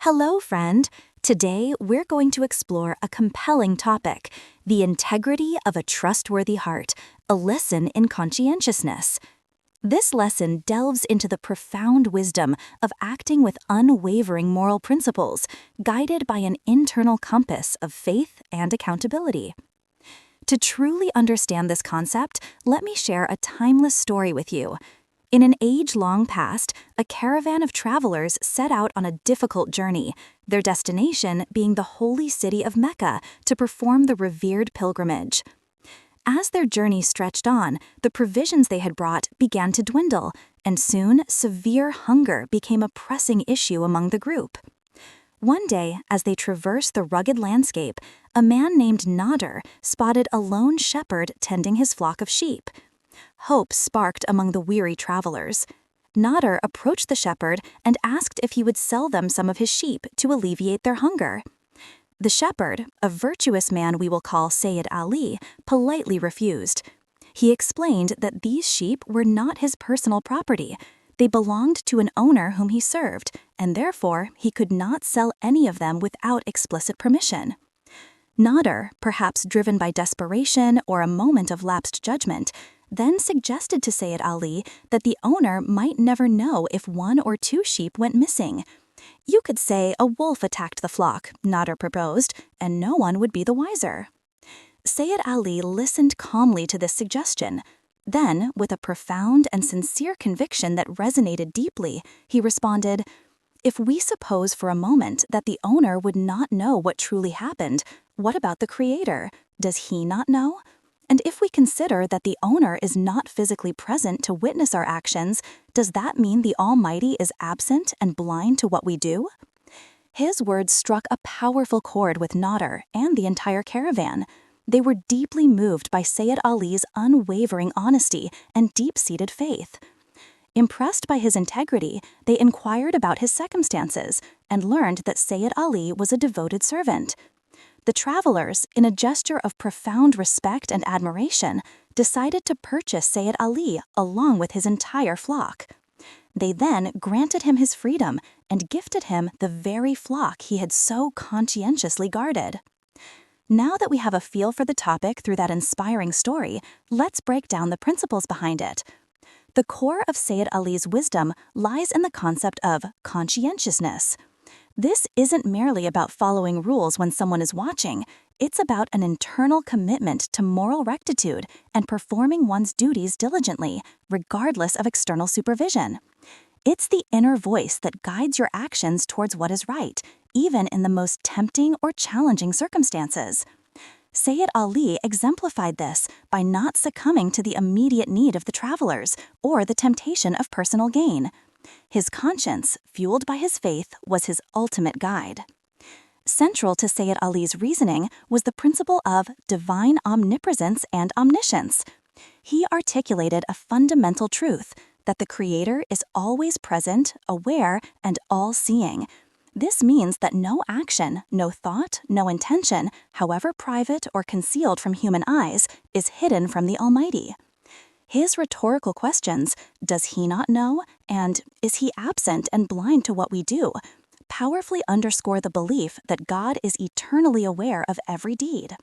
Hello, friend. Today, we're going to explore a compelling topic, the integrity of a trustworthy heart, a lesson in conscientiousness. This lesson delves into the profound wisdom of acting with unwavering moral principles, guided by an internal compass of faith and accountability. To truly understand this concept, let me share a timeless story with you. In an age long past, a caravan of travelers set out on a difficult journey, their destination being the holy city of Mecca to perform the revered pilgrimage. As their journey stretched on, the provisions they had brought began to dwindle, and soon severe hunger became a pressing issue among the group. One day, as they traversed the rugged landscape, a man named Nader spotted a lone shepherd tending his flock of sheep. Hope sparked among the weary travelers. Nader approached the shepherd and asked if he would sell them some of his sheep to alleviate their hunger. The shepherd, a virtuous man we will call Sayyid Ali, politely refused. He explained that these sheep were not his personal property. They belonged to an owner whom he served, and therefore he could not sell any of them without explicit permission. Nader, perhaps driven by desperation or a moment of lapsed judgment, then suggested to Sayyid Ali that the owner might never know if one or two sheep went missing. You could say a wolf attacked the flock, Nader proposed, and no one would be the wiser. Sayyid Ali listened calmly to this suggestion. Then, with a profound and sincere conviction that resonated deeply, he responded, "If we suppose for a moment that the owner would not know what truly happened, what about the Creator? Does he not know? And if we consider that the owner is not physically present to witness our actions, does that mean the Almighty is absent and blind to what we do?" His words struck a powerful chord with Nader and the entire caravan. They were deeply moved by Sayyid Ali's unwavering honesty and deep-seated faith. Impressed by his integrity, they inquired about his circumstances and learned that Sayyid Ali was a devoted servant. The travelers, in a gesture of profound respect and admiration, decided to purchase Sayyid Ali along with his entire flock. They then granted him his freedom and gifted him the very flock he had so conscientiously guarded. Now that we have a feel for the topic through that inspiring story, let's break down the principles behind it. The core of Sayyid Ali's wisdom lies in the concept of conscientiousness. This isn't merely about following rules when someone is watching. It's about an internal commitment to moral rectitude and performing one's duties diligently, regardless of external supervision. It's the inner voice that guides your actions towards what is right, even in the most tempting or challenging circumstances. Sayyid Ali exemplified this by not succumbing to the immediate need of the travelers or the temptation of personal gain. His conscience, fueled by his faith, was his ultimate guide. Central to Sayyid Ali's reasoning was the principle of divine omnipresence and omniscience. He articulated a fundamental truth, that the Creator is always present, aware, and all-seeing. This means that no action, no thought, no intention, however private or concealed from human eyes, is hidden from the Almighty. His rhetorical questions, "Does he not know?" and "Is he absent and blind to what we do?" powerfully underscore the belief that God is eternally aware of every deed.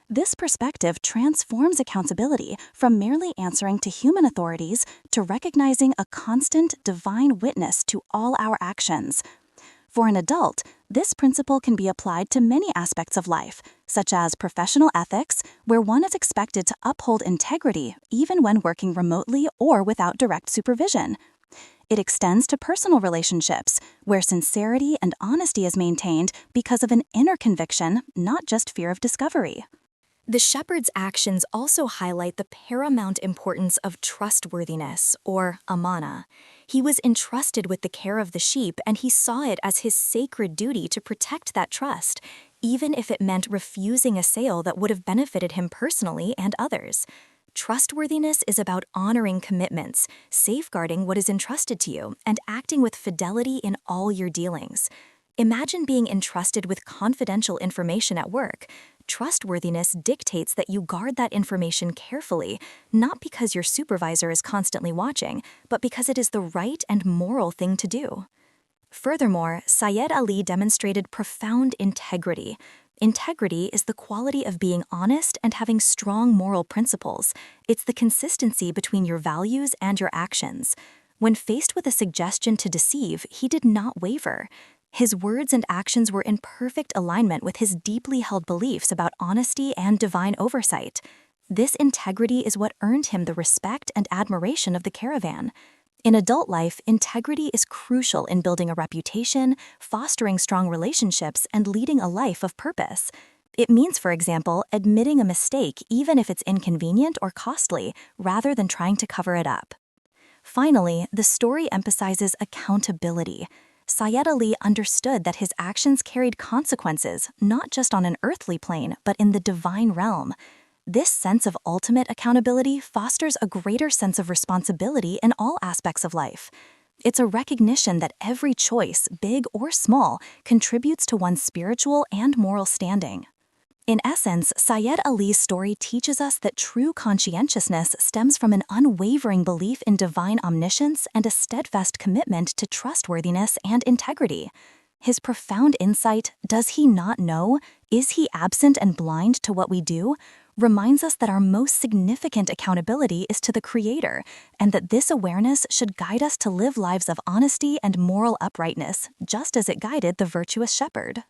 This perspective transforms accountability from merely answering to human authorities to recognizing a constant divine witness to all our actions. For an adult, this principle can be applied to many aspects of life, such as professional ethics, where one is expected to uphold integrity even when working remotely or without direct supervision. It extends to personal relationships, where sincerity and honesty is maintained because of an inner conviction, not just fear of discovery. The shepherd's actions also highlight the paramount importance of trustworthiness, or amana. He was entrusted with the care of the sheep, and he saw it as his sacred duty to protect that trust, even if it meant refusing a sale that would have benefited him personally and others. Trustworthiness is about honoring commitments, safeguarding what is entrusted to you, and acting with fidelity in all your dealings. Imagine being entrusted with confidential information at work. Trustworthiness dictates that you guard that information carefully, not because your supervisor is constantly watching, but because it is the right and moral thing to do. Furthermore, Syed Ali demonstrated profound integrity. Integrity is the quality of being honest and having strong moral principles. It's the consistency between your values and your actions. When faced with a suggestion to deceive, he did not waver. His words and actions were in perfect alignment with his deeply held beliefs about honesty and divine oversight. This integrity is what earned him the respect and admiration of the caravan. In adult life, integrity is crucial in building a reputation, fostering strong relationships, and leading a life of purpose. It means, for example, admitting a mistake even if it's inconvenient or costly, rather than trying to cover it up. Finally, the story emphasizes accountability. Syed Ali understood that his actions carried consequences, not just on an earthly plane, but in the divine realm. This sense of ultimate accountability fosters a greater sense of responsibility in all aspects of life. It's a recognition that every choice, big or small, contributes to one's spiritual and moral standing. In essence, Syed Ali's story teaches us that true conscientiousness stems from an unwavering belief in divine omniscience and a steadfast commitment to trustworthiness and integrity. His profound insight, "Does he not know? Is he absent and blind to what we do?" reminds us that our most significant accountability is to the Creator, and that this awareness should guide us to live lives of honesty and moral uprightness, just as it guided the virtuous shepherd.